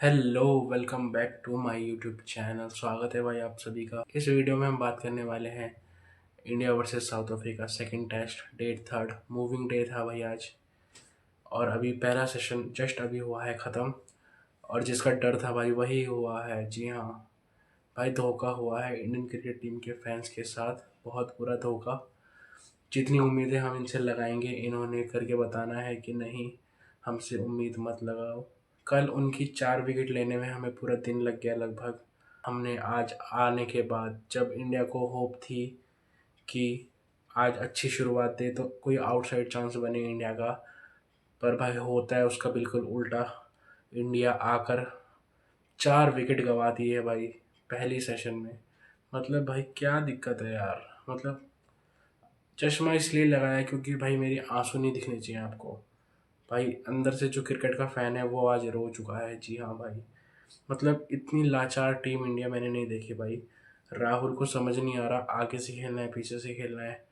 Hello, welcome back to my YouTube channel. स्वागत है भाई आप सभी का। इस वीडियो में हम बात करने वाले हैं India versus South Africa second test, date third. Moving day था भाई आज, और अभी पहला सेशन जस्ट अभी हुआ है ख़त्म। और जिसका डर था भाई वही हुआ है। जी हाँ भाई, धोखा हुआ है इंडियन क्रिकेट टीम के फैंस के साथ, बहुत बुरा धोखा। जितनी उम्मीदें हम इनसे लगाएंगे इन्होंने करके बताना है कि नहीं, हमसे उम्मीद मत लगाओ। कल उनकी 4 विकेट लेने में हमें पूरा दिन लग गया लगभग। हमने आज आने के बाद जब इंडिया को होप थी कि आज अच्छी शुरुआत दे तो कोई आउटसाइड चांस बने इंडिया का, पर भाई होता है उसका बिल्कुल उल्टा। इंडिया आकर 4 विकेट गंवा दिए भाई पहली सेशन में। मतलब भाई क्या दिक्कत है यार। मतलब चश्मा इसलिए लगाया क्योंकि भाई मेरी आंसू नहीं दिखने चाहिए आपको। भाई अंदर से जो क्रिकेट का फ़ैन है वो आज रो चुका है। जी हाँ भाई, मतलब इतनी लाचार टीम इंडिया मैंने नहीं देखी भाई। राहुल को समझ नहीं आ रहा आगे से खेलना है पीछे से खेलना है।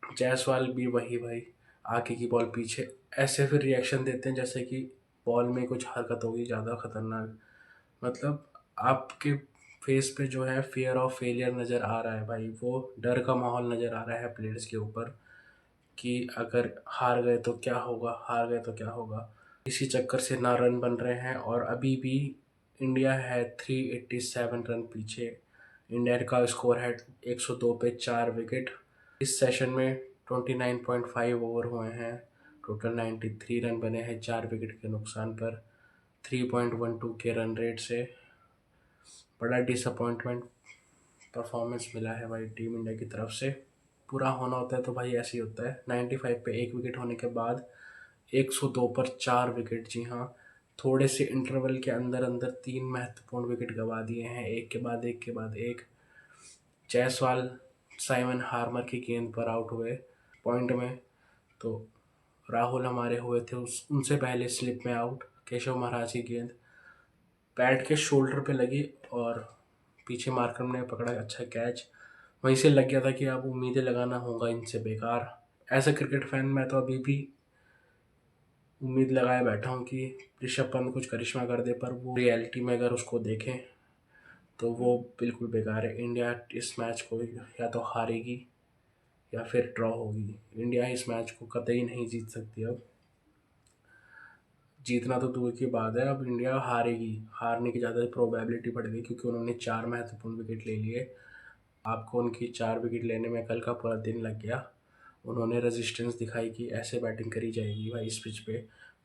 जायसवाल भी वही भाई, आगे की बॉल पीछे, ऐसे फिर रिएक्शन देते हैं जैसे कि बॉल में कुछ हरकत होगी ज़्यादा खतरनाक। मतलब आपके फेस पे जो है फियर ऑफ फेलियर नज़र आ रहा है भाई, वो डर का माहौल नज़र आ रहा है प्लेयर्स के ऊपर कि अगर हार गए तो क्या होगा, हार गए तो क्या होगा। इसी चक्कर से ना रन बन रहे हैं, और अभी भी इंडिया है 387 रन पीछे। इंडिया का स्कोर है 102 पे 4 विकेट। इस सेशन में 29.5 ओवर हुए हैं, टोटल 93 रन बने हैं 4 विकेट के नुकसान पर, 3.12 के रन रेट से। बड़ा डिसअपॉइंटमेंट परफॉर्मेंस मिला है भाई टीम इंडिया की तरफ से। पूरा होना होता है तो भाई ऐसे ही होता है। 95 पे 1 विकेट होने के बाद 102 पर 4 विकेट। जी हाँ, थोड़े से इंटरवल के अंदर अंदर 3 महत्वपूर्ण विकेट गंवा दिए हैं, एक के बाद एक के बाद एक। जायसवाल साइमन हार्मर की गेंद पर आउट हुए पॉइंट में, तो राहुल हमारे हुए थे उनसे पहले स्लिप में आउट। केशव महाराज की गेंद पैड के शोल्डर पे लगी और पीछे मार्कर ने पकड़ा अच्छा कैच। वहीं से लग गया था कि अब उम्मीदें लगाना होगा इनसे बेकार। एज अ क्रिकेट फैन मैं तो अभी भी उम्मीद लगाए बैठा हूँ कि ऋषभ पंत कुछ करिश्मा कर दे, पर वो रियलिटी में अगर उसको देखें तो वो बिल्कुल बेकार है। इंडिया इस मैच को या तो हारेगी या फिर ड्रॉ होगी। इंडिया इस मैच को कतई नहीं जीत सकती अब। जीतना तो दूर की बात है, अब इंडिया हारेगी। हारने की ज़्यादा प्रोबेबिलिटी बढ़ गई क्योंकि उन्होंने 4 महत्वपूर्ण विकेट ले लिए। आपको उनकी 4 विकेट लेने में कल का पूरा दिन लग गया। उन्होंने रेजिस्टेंस दिखाई कि ऐसे बैटिंग करी जाएगी भाई इस पिच पे,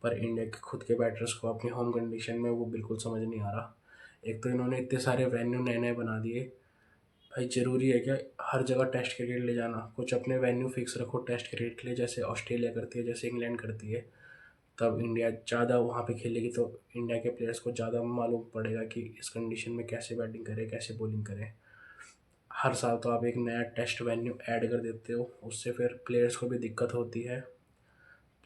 पर इंडिया के खुद के बैटर्स को अपनी होम कंडीशन में वो बिल्कुल समझ नहीं आ रहा। एक तो इन्होंने इतने सारे वेन्यू नए नए बना दिए। भाई ज़रूरी है क्या हर जगह टेस्ट क्रिकेट ले जाना? कुछ अपने वेन्यू फिक्स रखो टेस्ट क्रिकेट के लिए, जैसे ऑस्ट्रेलिया करती है, जैसे इंग्लैंड करती है। तब इंडिया ज़्यादा वहाँ पे खेलेगी तो इंडिया के प्लेयर्स को ज़्यादा मालूम पड़ेगा कि इस कंडीशन में कैसे बैटिंग करें, कैसे बॉलिंग करें। हर साल तो आप एक नया टेस्ट वेन्यू ऐड कर देते हो, उससे फिर प्लेयर्स को भी दिक्कत होती है।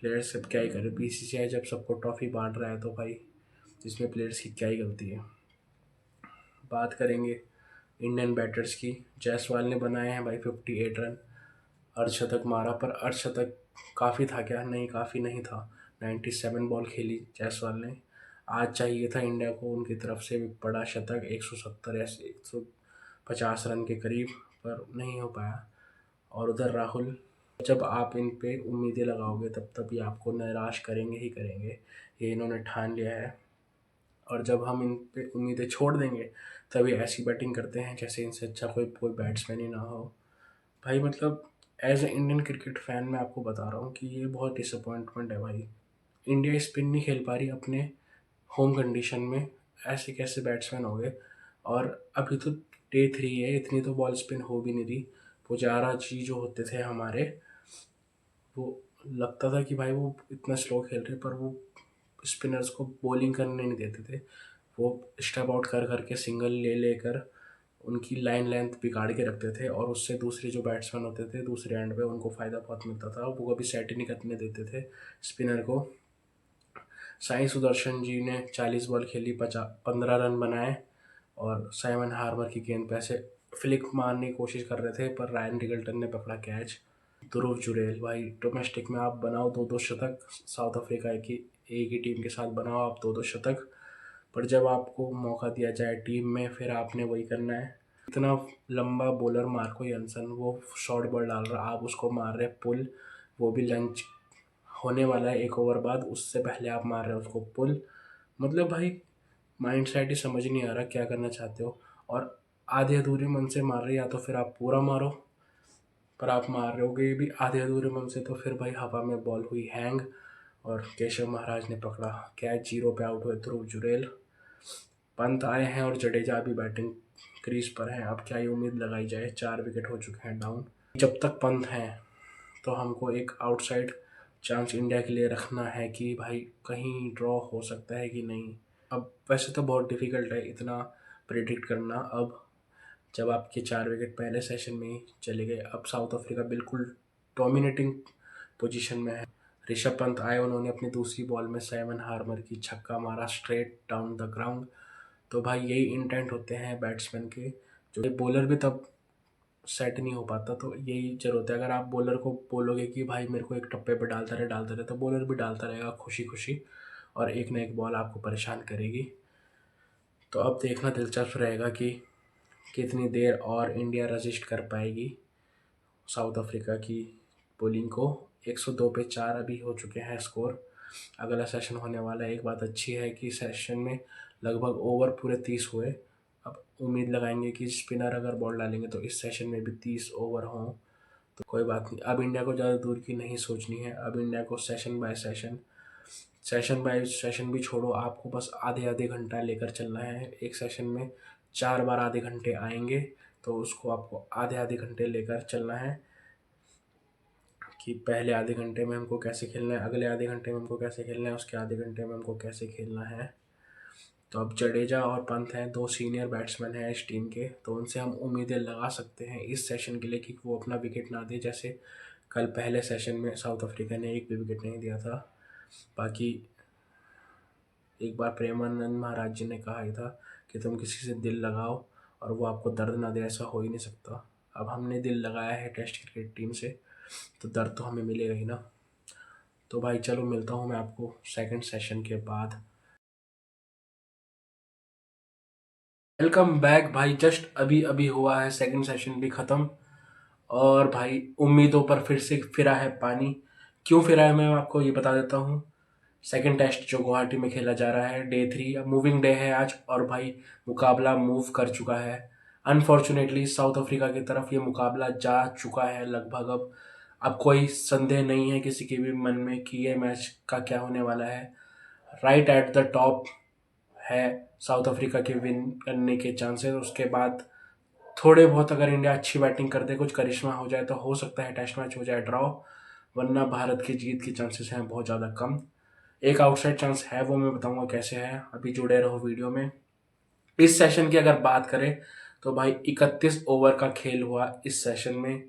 प्लेयर्स अब क्या ही करें, बीसीसीआई जब सबको ट्रॉफी बांट रहा है तो भाई इसमें प्लेयर्स की क्या ही गलती है। बात करेंगे इंडियन बैटर्स की। जायसवाल ने बनाए हैं भाई 58 रन, अर्धशतक मारा, पर अर्धशतक काफ़ी था क्या? नहीं, काफ़ी नहीं था। 97 बॉल खेली जायसवाल ने। आज चाहिए था इंडिया को उनकी तरफ से भी बड़ा शतक, 170 या 150 रन के करीब, पर नहीं हो पाया। और उधर राहुल, जब आप इन पे उम्मीदें लगाओगे तब ये आपको निराश करेंगे ही करेंगे, ये इन्होंने ठान लिया है। और जब हम इन पे उम्मीदें छोड़ देंगे तब ये ऐसी बैटिंग करते हैं जैसे इनसे अच्छा कोई कोई बैट्समैन ही ना हो। भाई मतलब as a Indian cricket fan मैं आपको बता रहा हूँ कि ये बहुत डिसअपॉइंटमेंट है भाई। इंडिया स्पिन नहीं खेल पा रही अपने होम कंडीशन में। ऐसे कैसे बैट्समैन हो गए? और अभी तो डे 3 है, इतनी तो बॉल स्पिन हो भी नहीं रही। पुजारा जी जो होते थे हमारे, वो लगता था कि भाई वो इतना स्लो खेल रहे, पर वो स्पिनर्स को बॉलिंग करने नहीं देते थे। वो स्टेप आउट कर करके सिंगल ले लेकर उनकी लाइन लेंथ बिगाड़ के रखते थे, और उससे दूसरे जो बैट्समैन होते थे दूसरे एंड पे उनको फ़ायदा बहुत मिलता था। वो कभी सेट ही नहीं करने देते थे स्पिनर को। साई सुदर्शन जी ने 40 बॉल खेली, 15 रन बनाए, और साइमन हार्बर की गेंद पे ऐसे फ्लिक मारने की कोशिश कर रहे थे पर रायन रिगल्टन ने पकड़ा कैच। ध्रुव जुरैल, भाई डोमेस्टिक में आप बनाओ दो दो शतक, साउथ अफ्रीका की एक ही टीम के साथ बनाओ आप दो दो शतक, पर जब आपको मौका दिया जाए टीम में फिर आपने वही करना है। इतना लंबा बॉलर मार्को यंसन, वो शॉर्ट बॉल डाल रहा, आप उसको मार रहे पुल, वो भी लंच होने वाला है 1 ओवर बाद, उससे पहले आप मार रहे हो उसको पुल। मतलब भाई माइंड सेट ही समझ नहीं आ रहा क्या करना चाहते हो। और आधे अधूरे मन से मार रहे, या तो फिर आप पूरा मारो, पर आप मार रहे होगे भी आधे अधूरे मन से, तो फिर भाई हवा में बॉल हुई हैंग और केशव महाराज ने पकड़ा कैच, 0 पे आउट हुए ध्रुव जुरेल। पंत आए हैं और जडेजा भी बैटिंग क्रीज पर हैं, अब क्या ही उम्मीद लगाई जाए, 4 विकेट हो चुके हैं डाउन। जब तक पंत हैं तो हमको एक आउटसाइड चांस इंडिया के लिए रखना है कि भाई कहीं ड्रॉ हो सकता है कि नहीं। अब वैसे तो बहुत डिफिकल्ट है इतना प्रिडिक्ट करना, अब जब आपके 4 विकेट पहले सेशन में ही चले गए। अब साउथ अफ्रीका बिल्कुल डोमिनेटिंग पोजीशन में है। ऋषभ पंत आए, उन्होंने अपनी दूसरी बॉल में 7 हार्मर की छक्का मारा स्ट्रेट डाउन द ग्राउंड। तो भाई यही इंटेंट होते हैं बैट्समैन के, जो बॉलर भी तब सेट नहीं हो पाता। तो यही जरूरत है, अगर आप बॉलर को बोलोगे कि भाई मेरे को एक टप्पे पे डालता रहे, तो बॉलर भी डालता रहेगा खुशी खुशी, और एक ना एक बॉल आपको परेशान करेगी। तो अब देखना दिलचस्प रहेगा कि कितनी देर और इंडिया रजिस्ट कर पाएगी साउथ अफ्रीका की बॉलिंग को। 102 पे 4 अभी हो चुके हैं स्कोर, अगला सेशन होने वाला है। एक बात अच्छी है कि सेशन में लगभग ओवर पूरे 30 हुए। अब उम्मीद लगाएंगे कि स्पिनर अगर बॉल डालेंगे तो इस सेशन में भी 30 ओवर हों, तो कोई बात नहीं। अब इंडिया को ज़्यादा दूर की नहीं सोचनी है, अब इंडिया को सेशन बाय सेशन भी छोड़ो, आपको बस आधे आधे घंटा लेकर चलना है। एक सेशन में 4 बार आधे घंटे आएंगे, तो उसको आपको आधे आधे घंटे लेकर चलना है कि पहले आधे घंटे में हमको कैसे खेलना है, अगले आधे घंटे में हमको कैसे खेलना है, उसके आधे घंटे में हमको कैसे खेलना है। तो अब जडेजा और पंत हैं, 2 सीनियर बैट्समैन हैं इस टीम के, तो उनसे हम उम्मीदें लगा सकते हैं इस सेशन के लिए कि वो अपना विकेट ना दे, जैसे कल पहले सेशन में साउथ अफ्रीका ने एक भी विकेट नहीं दिया था। बाकी एक बार प्रेमानंद महाराज जी ने कहा ही था कि तुम किसी से दिल लगाओ और वो आपको दर्द ना दे, ऐसा हो ही नहीं सकता। अब हमने दिल लगाया है टेस्ट क्रिकेट टीम से, तो दर्द तो हमें मिलेगा ही ना। तो भाई चलो मिलता हूँ मैं आपको सेकंड सेशन के बाद। वेलकम बैक भाई, जस्ट अभी अभी हुआ है सेकंड सेशन भी ख़त्म, और भाई उम्मीदों पर फिर से फिरा है पानी। क्यों फिरा है मैं आपको ये बता देता हूँ। सेकंड टेस्ट जो गुवाहाटी में खेला जा रहा है, डे 3, अब मूविंग डे है आज, और भाई मुकाबला मूव कर चुका है। अनफॉर्चुनेटली साउथ अफ्रीका की तरफ ये मुकाबला जा चुका है लगभग। अब कोई संदेह नहीं है किसी के भी मन में कि ये मैच का क्या होने वाला है। राइट एट द टॉप है साउथ अफ्रीका के विन करने के चांसेस। उसके बाद थोड़े बहुत अगर इंडिया अच्छी बैटिंग कर दे, कुछ करिश्मा हो जाए, तो हो सकता है टेस्ट मैच हो जाए ड्रॉ, वरना भारत की जीत के चांसेस हैं बहुत ज़्यादा कम। एक आउटसाइड चांस है, वो मैं बताऊंगा कैसे है, अभी जुड़े रहो वीडियो में। इस सेशन की अगर बात करें तो भाई 31 ओवर का खेल हुआ इस सेशन में।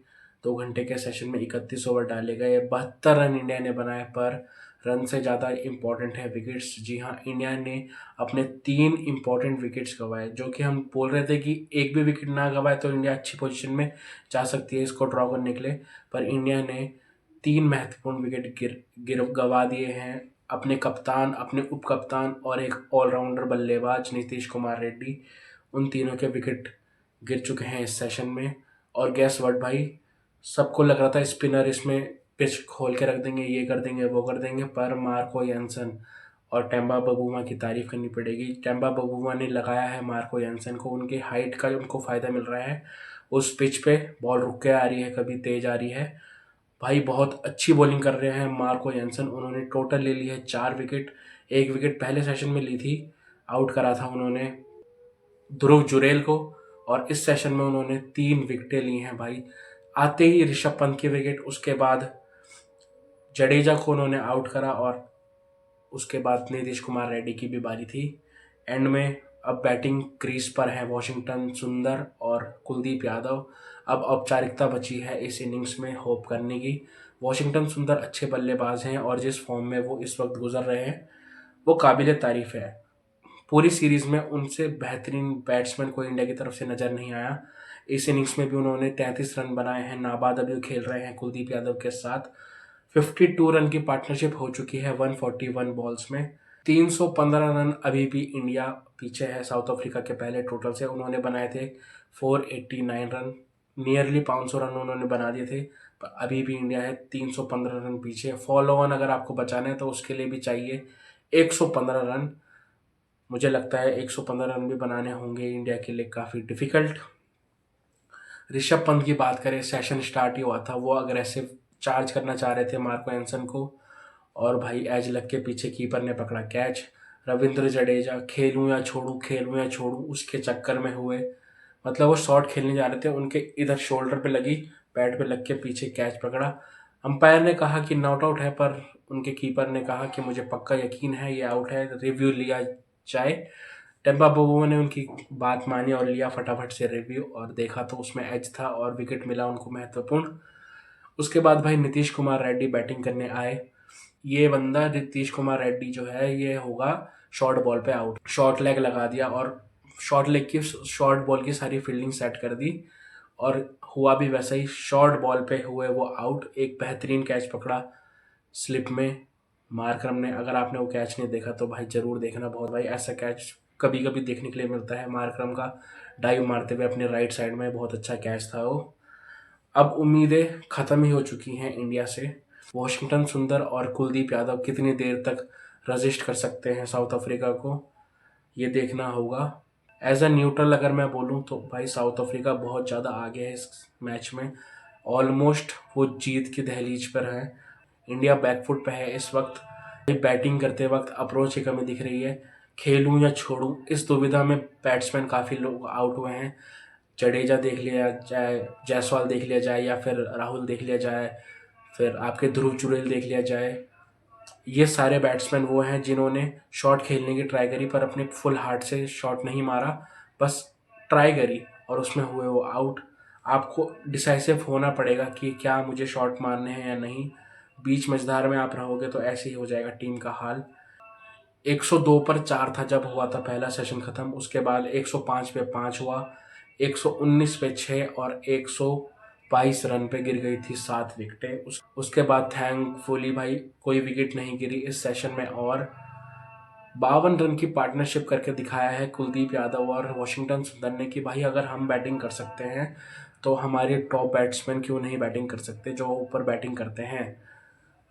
2 घंटे के सेशन में 31 ओवर डाले गए, 72 रन इंडिया ने बनाए, पर रन से ज़्यादा इम्पोर्टेंट है विकेट्स। जी हाँ, इंडिया ने अपने 3 इम्पोर्टेंट विकेट्स गंवाए, जो कि हम बोल रहे थे कि एक भी विकेट ना गंवाए तो इंडिया अच्छी पोजीशन में जा सकती है इसको ड्रॉ करने के लिए। पर इंडिया ने 3 महत्वपूर्ण विकेट गिर गंवा दिए हैं। अपने कप्तान, अपने उप कप्तान और एक ऑलराउंडर बल्लेबाज नीतीश कुमार रेड्डी, उन तीनों के विकेट गिर चुके हैं इस सेशन में। और गैस व्हाट भाई, सबको लग रहा था स्पिनर इसमें पिच खोल के रख देंगे, ये कर देंगे वो कर देंगे, पर मार्को यंसन और टेम्बा बबूमा की तारीफ करनी पड़ेगी। टेम्बा बबूमा ने लगाया है मार्को यंसन को, उनकी हाइट का उनको फ़ायदा मिल रहा है। उस पिच पे बॉल रुक के आ रही है, कभी तेज आ रही है। भाई बहुत अच्छी बॉलिंग कर रहे हैं मार्को यंसन, उन्होंने टोटल ले ली है 4 विकेट। एक विकेट पहले सेशन में ली थी, आउट करा था उन्होंने ध्रुव जुरेल को, और इस सेशन में उन्होंने 3 विकेटें ली हैं भाई। आते ही ऋषभ पंत की विकेट, उसके बाद जडेजा को उन्होंने आउट करा, और उसके बाद नीतीश कुमार रेड्डी की भी बारी थी। एंड में अब बैटिंग क्रीज पर है वॉशिंगटन सुंदर और कुलदीप यादव। अब औपचारिकता बची है इस इनिंग्स में होप करने की। वॉशिंगटन सुंदर अच्छे बल्लेबाज हैं, और जिस फॉर्म में वो इस वक्त गुजर रहे हैं वो काबिल तारीफ है। पूरी सीरीज में उनसे बेहतरीन बैट्समैन कोई इंडिया की तरफ से नजर नहीं आया। इस इनिंग्स में भी उन्होंने 33 रन बनाए हैं, नाबाद अभी खेल रहे हैं कुलदीप यादव के साथ। 52 रन की पार्टनरशिप हो चुकी है 141 बॉल्स में। 315 रन अभी भी इंडिया पीछे है साउथ अफ्रीका के पहले टोटल से। उन्होंने बनाए थे 489 रन, नियरली 500 रन उन्होंने बना दिए थे, पर अभी भी इंडिया है 315 रन पीछे। फॉलो ऑन अगर आपको बचाना है तो उसके लिए भी चाहिए 115 रन। मुझे लगता है 115 रन भी बनाने होंगे इंडिया के लिए काफ़ी डिफिकल्ट। ऋषभ पंत की बात करें, सेशन स्टार्ट ही हुआ था, वो अग्रेसिव चार्ज करना चाह रहे थे मार्को एंसन को, और भाई एज लग के पीछे कीपर ने पकड़ा कैच। रविंद्र जडेजा खेलूं या छोड़ूं, खेलूं या छोड़ूं, उसके चक्कर में हुए, मतलब वो शॉट खेलने जा रहे थे, उनके इधर शोल्डर पे लगी, पैड पे लग के पीछे कैच पकड़ा। अंपायर ने कहा कि नॉट आउट है, पर उनके कीपर ने कहा कि मुझे पक्का यकीन है ये आउट है, रिव्यू लिया जाए। टेम्पा बाबू ने उनकी बात मानी और लिया फटाफट से रिव्यू, और देखा तो उसमें एज था और विकेट मिला उनको महत्वपूर्ण। उसके बाद भाई नीतीश कुमार रेड्डी बैटिंग करने आए। ये बंदा नीतीश कुमार रेड्डी जो है ये होगा शॉर्ट बॉल पे आउट, शॉर्ट लेग लगा दिया और शॉर्ट लेग की शॉर्ट बॉल की सारी फील्डिंग सेट कर दी, और हुआ भी वैसा ही, शॉर्ट बॉल पे हुए वो आउट। एक बेहतरीन कैच पकड़ा स्लिप में मार्करम ने, अगर आपने वो कैच नहीं देखा तो भाई जरूर देखना, बहुत भाई ऐसा कैच कभी कभी देखने के लिए मिलता है। मार्करम का डाइव मारते हुए अपने राइट साइड में बहुत अच्छा कैच था वो। अब उम्मीदें खत्म ही हो चुकी हैं इंडिया से। वॉशिंगटन सुंदर और कुलदीप यादव कितनी देर तक रजिस्ट कर सकते हैं साउथ अफ्रीका को, ये देखना होगा। एज अ न्यूट्रल अगर मैं बोलूं तो भाई साउथ अफ्रीका बहुत ज़्यादा आगे है इस मैच में, ऑलमोस्ट वो जीत की दहलीज पर है। इंडिया बैकफुट पे है इस वक्त। बैटिंग करते वक्त अप्रोच की कमी दिख रही है, खेलूं या छोड़ूं, इस दुविधा में बैट्समैन काफ़ी लोग आउट हुए हैं। जडेजा देख लिया जाए, जायसवाल देख लिया जाए, या फिर राहुल देख लिया जाए, फिर आपके ध्रुव चुड़ैल देख लिया जाए, ये सारे बैट्समैन वो हैं जिन्होंने शॉट खेलने की ट्राई करी पर अपने फुल हार्ट से शॉट नहीं मारा, बस ट्राई करी और उसमें हुए वो आउट। आपको डिसाइसिव होना पड़ेगा कि क्या मुझे शॉट मारने हैं या नहीं। बीच मझधार में आप रहोगे तो ऐसे ही हो जाएगा टीम का हाल। 102 पर 4 था जब हुआ था पहला सेशन खत्म, उसके बाद 105 पे 5 हुआ, 119 पे 6 और 122 रन पे गिर गई थी 7 विकेटें। उसके बाद थैंकफुली भाई कोई विकेट नहीं गिरी इस सेशन में, और 52 रन की पार्टनरशिप करके दिखाया है कुलदीप यादव और वॉशिंगटन सुंदर ने कि भाई अगर हम बैटिंग कर सकते हैं तो हमारे टॉप बैट्समैन क्यों नहीं बैटिंग कर सकते जो ऊपर बैटिंग करते हैं।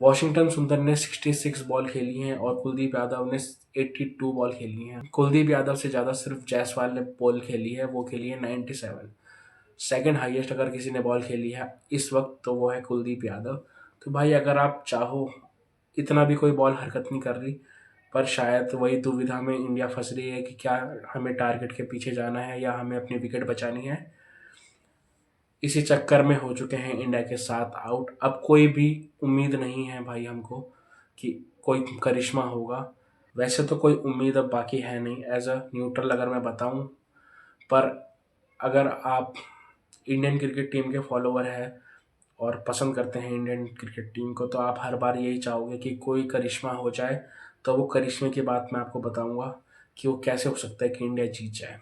वॉशिंगटन सुंदर ने 66 बॉल खेली हैं और कुलदीप यादव ने 82 बॉल खेली हैं। कुलदीप यादव से ज़्यादा सिर्फ जायसवाल ने बॉल खेली है, वो खेली है 97। सेकंड हाईएस्ट अगर किसी ने बॉल खेली है इस वक्त तो वो है कुलदीप यादव। तो भाई अगर आप चाहो, इतना भी कोई बॉल हरकत नहीं कर रही, पर शायद वही दुविधा में इंडिया फंस रही है कि क्या हमें टारगेट के पीछे जाना है या हमें अपनी विकेट बचानी है। इसी चक्कर में हो चुके हैं इंडिया के साथ आउट। अब कोई भी उम्मीद नहीं है भाई हमको कि कोई करिश्मा होगा, वैसे तो कोई उम्मीद अब बाकी है नहीं एज अ न्यूट्रल अगर मैं बताऊं। पर अगर आप इंडियन क्रिकेट टीम के फॉलोवर हैं और पसंद करते हैं इंडियन क्रिकेट टीम को तो आप हर बार यही चाहोगे कि कोई करिश्मा हो जाए। तो वो करिश्मे की बात मैं आपको बताऊंगा कि वो कैसे हो सकता है कि इंडिया जीत जाए।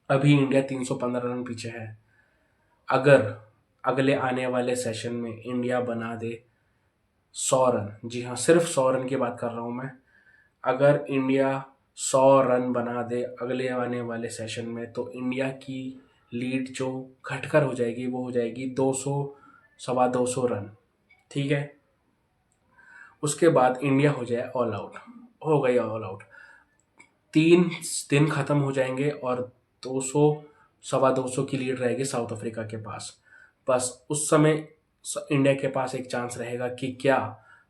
अभी इंडिया 315 रन पीछे है। अगर अगले आने वाले सेशन में इंडिया बना दे 100 रन, जी हाँ सिर्फ 100 रन की बात कर रहा हूँ मैं, अगर इंडिया 100 रन बना दे अगले आने वाले सेशन में तो इंडिया की लीड जो घटकर हो जाएगी वो हो जाएगी 200, 250 रन। ठीक है, उसके बाद इंडिया हो जाए ऑल आउट, हो गई ऑल आउट, 3 दिन खत्म हो जाएंगे और 200, 250 की लीड रहेगी साउथ अफ्रीका के पास। बस उस समय इंडिया के पास एक चांस रहेगा कि क्या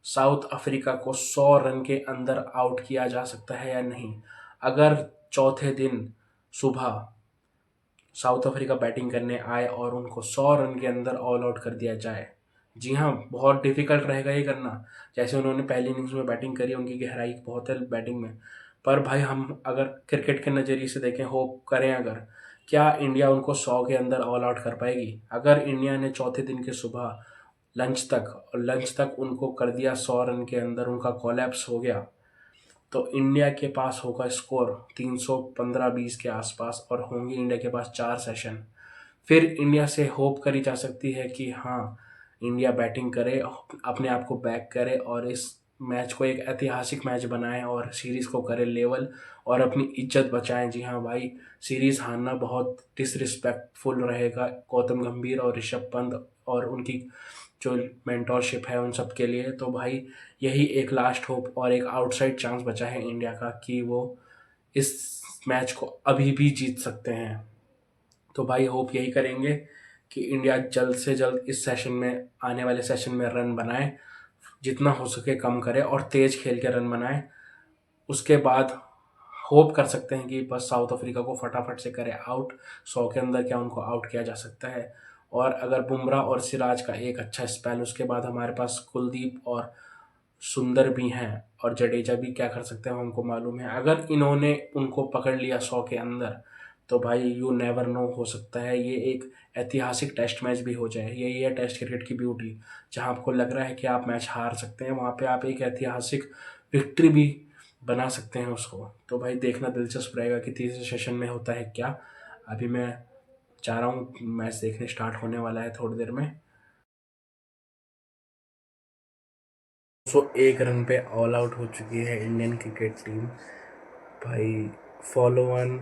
साउथ अफ्रीका को 100 रन के अंदर आउट किया जा सकता है या नहीं। अगर चौथे दिन सुबह साउथ अफ्रीका बैटिंग करने आए और उनको 100 रन के अंदर ऑल आउट कर दिया जाए, जी हाँ बहुत डिफिकल्ट रहेगा ये करना। जैसे उन्होंने पहली इनिंग्स में बैटिंग करी, उनकी गहराई बहुत है बैटिंग में, पर भाई हम अगर क्रिकेट के नज़रिए से देखें, होप करें अगर, क्या इंडिया उनको 100 के अंदर ऑल आउट कर पाएगी। अगर इंडिया ने चौथे दिन के सुबह लंच तक उनको कर दिया 100 रन के अंदर, उनका कोलैप्स हो गया, तो इंडिया के पास होगा स्कोर 315-20 के आसपास और होंगे इंडिया के पास 4 सेशन। फिर इंडिया से होप करी जा सकती है कि हाँ इंडिया बैटिंग करे, अपने आप को बैक करे और इस मैच को एक ऐतिहासिक मैच बनाएं और सीरीज़ को करें लेवल और अपनी इज्जत बचाएं। जी हाँ भाई, सीरीज़ हारना बहुत डिसरिस्पेक्टफुल रहेगा गौतम गंभीर और ऋषभ पंत और उनकी जो मेंटोरशिप है उन सब के लिए। तो भाई यही एक लास्ट होप और एक आउटसाइड चांस बचा है इंडिया का कि वो इस मैच को अभी भी जीत सकते हैं। तो भाई होप यही करेंगे कि इंडिया जल्द से जल्द इस सेशन में, आने वाले सेशन में रन बनाए, जितना हो सके कम करे और तेज खेल के रन बनाए। उसके बाद होप कर सकते हैं कि बस साउथ अफ्रीका को फटाफट से करे आउट। 100 के अंदर क्या उनको आउट किया जा सकता है। और अगर बुमराह और सिराज का एक अच्छा स्पेल, उसके बाद हमारे पास कुलदीप और सुंदर भी हैं और जडेजा भी क्या कर सकते हैं हमको मालूम है। अगर इन्होंने उनको पकड़ लिया 100 के अंदर तो भाई यू नेवर नो, हो सकता है ये एक ऐतिहासिक टेस्ट मैच भी हो जाए। यही है टेस्ट क्रिकेट की ब्यूटी, जहां आपको लग रहा है कि आप मैच हार सकते हैं वहां पे आप एक ऐतिहासिक विक्ट्री भी बना सकते हैं उसको। तो भाई देखना दिलचस्प रहेगा कि तीसरे सेशन में होता है क्या। अभी मैं चाह रहा हूँ, मैच देखने स्टार्ट होने वाला है थोड़ी देर में। 101 रन पे ऑल आउट हो चुकी है इंडियन क्रिकेट टीम। भाई फॉलो ऑन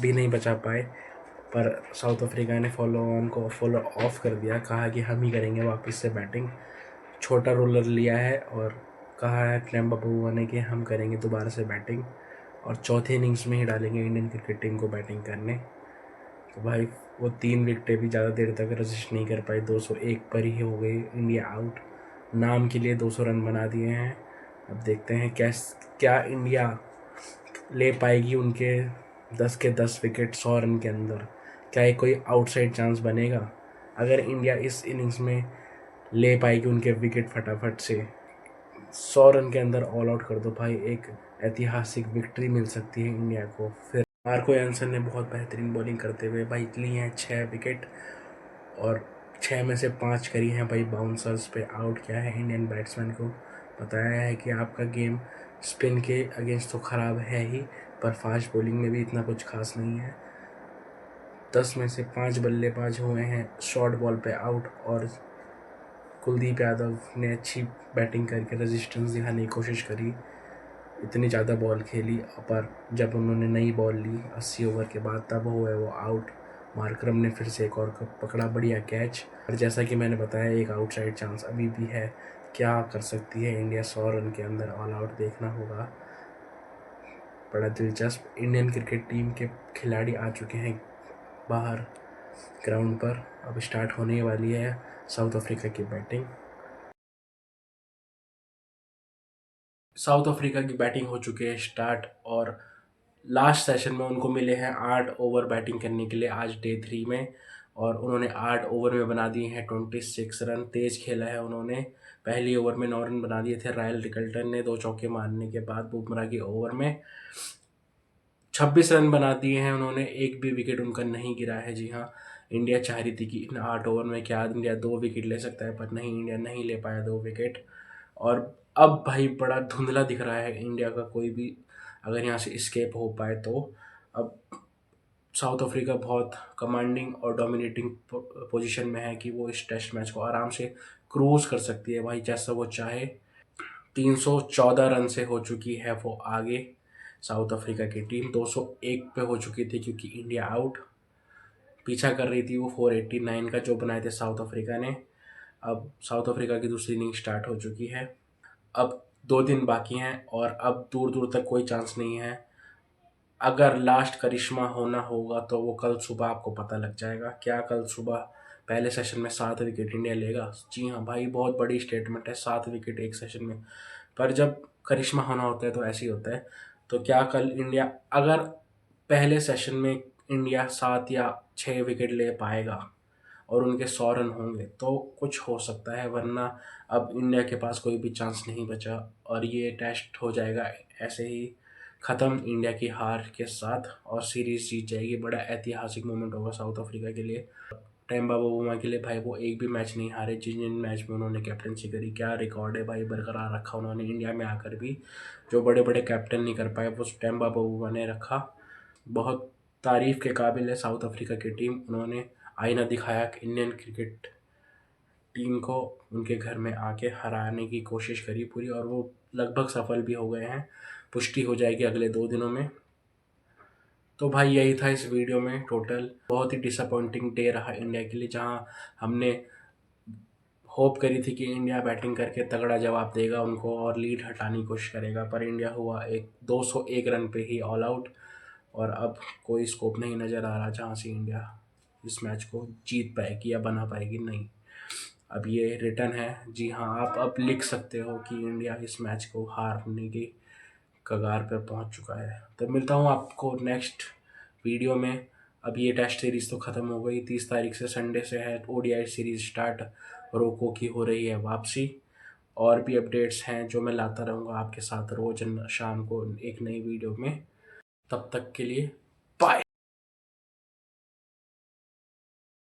भी नहीं बचा पाए, पर साउथ अफ्रीका ने फॉलो ऑन को फॉलो ऑफ कर दिया, कहा कि हम ही करेंगे वापस से बैटिंग। छोटा रोलर लिया है और कहा है टेम्बा बबुआ ने कि हम करेंगे दोबारा से बैटिंग और चौथे इनिंग्स में ही डालेंगे इंडियन क्रिकेट टीम को बैटिंग करने। तो भाई वो 3 विकेटें भी ज़्यादा देर तक रजिस्ट नहीं कर पाई, 201 पर ही हो गई इंडिया आउट। नाम के लिए 200 रन बना दिए हैं। अब देखते हैं क्या इंडिया ले पाएगी उनके 10 के 10 विकेट 100 रन के अंदर। क्या ये कोई आउटसाइड चांस बनेगा? अगर इंडिया इस इनिंग्स में ले पाएगी उनके विकेट फटाफट से, 100 रन के अंदर ऑल आउट कर दो भाई, एक ऐतिहासिक विक्ट्री मिल सकती है इंडिया को। फिर मार्को यानसन ने बहुत बेहतरीन बॉलिंग करते हुए भाई ली हैं 6 विकेट और 6 में से 5 करी हैं भाई बाउंसर्स पे। आउट किया है इंडियन बैट्समैन को, बताया है कि आपका गेम स्पिन के अगेंस्ट तो ख़राब है ही, पर फास्ट बॉलिंग में भी इतना कुछ खास नहीं है। 10 में से 5 बल्लेबाज हुए हैं शॉर्ट बॉल पे आउट और कुलदीप यादव ने अच्छी बैटिंग करके रेजिस्टेंस दिखाने की कोशिश करी, इतनी ज़्यादा बॉल खेली, पर जब उन्होंने नई बॉल ली 80 ओवर के बाद तब हुए वो आउट। मार्करम ने फिर से एक और पकड़ा बढ़िया कैच। और जैसा कि मैंने बताया एक आउटसाइड चांस अभी भी है। क्या कर सकती है इंडिया 100 रन के अंदर ऑल आउट, देखना होगा। बड़ा दिलचस्प, इंडियन क्रिकेट टीम के खिलाड़ी आ चुके हैं बाहर ग्राउंड पर। अब स्टार्ट होने वाली है साउथ अफ्रीका की बैटिंग। साउथ अफ्रीका की बैटिंग हो चुकी है स्टार्ट और लास्ट सेशन में उनको मिले हैं 8 ओवर बैटिंग करने के लिए आज डे 3 में। और उन्होंने 8 ओवर में बना दिए हैं 26 रन। तेज खेला है उन्होंने, पहली ओवर में 9 रन बना दिए थे रायल रिकल्टन ने 2 चौके मारने के बाद बुमराह की ओवर में। 26 रन बना दिए हैं उन्होंने, एक भी विकेट उनका नहीं गिरा है। जी हाँ, इंडिया चाह रही थी कि इन 8 ओवर में क्या इंडिया 2 विकेट ले सकता है, पर नहीं, इंडिया नहीं ले पाया 2 विकेट। और अब भाई बड़ा धुंधला दिख रहा है इंडिया का कोई भी अगर यहाँ से स्केप हो पाए तो। अब साउथ अफ्रीका बहुत कमांडिंग और डोमिनेटिंग पोजीशन में है कि वो इस टेस्ट मैच को आराम से क्रूज कर सकती है भाई जैसा वो चाहे। 314 रन से हो चुकी है वो आगे। साउथ अफ्रीका की टीम 201 पे हो चुकी थी क्योंकि इंडिया आउट। पीछा कर रही थी वो 489 का जो बनाए थे साउथ अफ्रीका ने। अब साउथ अफ्रीका की दूसरी इनिंग स्टार्ट हो चुकी है। अब 2 दिन बाकी हैं और अब दूर दूर तक कोई चांस नहीं है। अगर लास्ट करिश्मा होना होगा तो वो कल सुबह आपको पता लग जाएगा। क्या कल सुबह पहले सेशन में 7 विकेट इंडिया लेगा? जी हाँ भाई, बहुत बड़ी स्टेटमेंट है, 7 विकेट एक सेशन में। पर जब करिश्मा होना होता है तो ऐसे ही होता है। तो क्या कल इंडिया, अगर पहले सेशन में इंडिया 7 या 6 विकेट ले पाएगा और उनके 100 रन होंगे तो कुछ हो सकता है, वरना अब इंडिया के पास कोई भी चांस नहीं बचा और ये टेस्ट हो जाएगा ऐसे ही ख़त्म इंडिया की हार के साथ और सीरीज़ जीत जाएगी। बड़ा ऐतिहासिक मोमेंट होगा साउथ अफ्रीका के लिए, टेम्बा बाबूमा के लिए। भाई वो एक भी मैच नहीं हारे, जिन जिन मैच में उन्होंने कैप्टनसी करी, क्या रिकॉर्ड है भाई बरकरार रखा उन्होंने इंडिया में आकर भी। जो बड़े बड़े कैप्टन नहीं कर पाए वो टेम्बा बाबूमा ने रखा। बहुत तारीफ़ के काबिल है साउथ अफ्रीका की टीम। उन्होंने आईना दिखाया कि इंडियन क्रिकेट टीम को उनके घर में आके हराने की कोशिश करी पूरी, और वो लगभग सफल भी हो गए हैं। पुष्टि हो जाएगी अगले 2 दिनों में। तो भाई यही था इस वीडियो में टोटल। बहुत ही डिसअपॉइंटिंग डे रहा इंडिया के लिए, जहां हमने होप करी थी कि इंडिया बैटिंग करके तगड़ा जवाब देगा उनको और लीड हटाने की कोशिश करेगा, पर इंडिया हुआ एक 201 रन पे ही ऑल आउट। और अब कोई स्कोप नहीं नज़र आ रहा जहाँ से इंडिया इस मैच को जीत पाएगी या बना पाएगी। नहीं, अब ये रिटर्न है। जी हाँ, आप अब लिख सकते हो कि इंडिया इस मैच को हारने की कगार पर पहुंच चुका है। तो मिलता हूँ आपको नेक्स्ट वीडियो में। अब ये टेस्ट सीरीज़ तो ख़त्म हो गई, 30 तारीख से संडे से है ओडीआई सीरीज़ स्टार्ट। रोको की हो रही है वापसी। और भी अपडेट्स हैं जो मैं लाता रहूँगा आपके साथ रोज़ शाम को एक नई वीडियो में। तब तक के लिए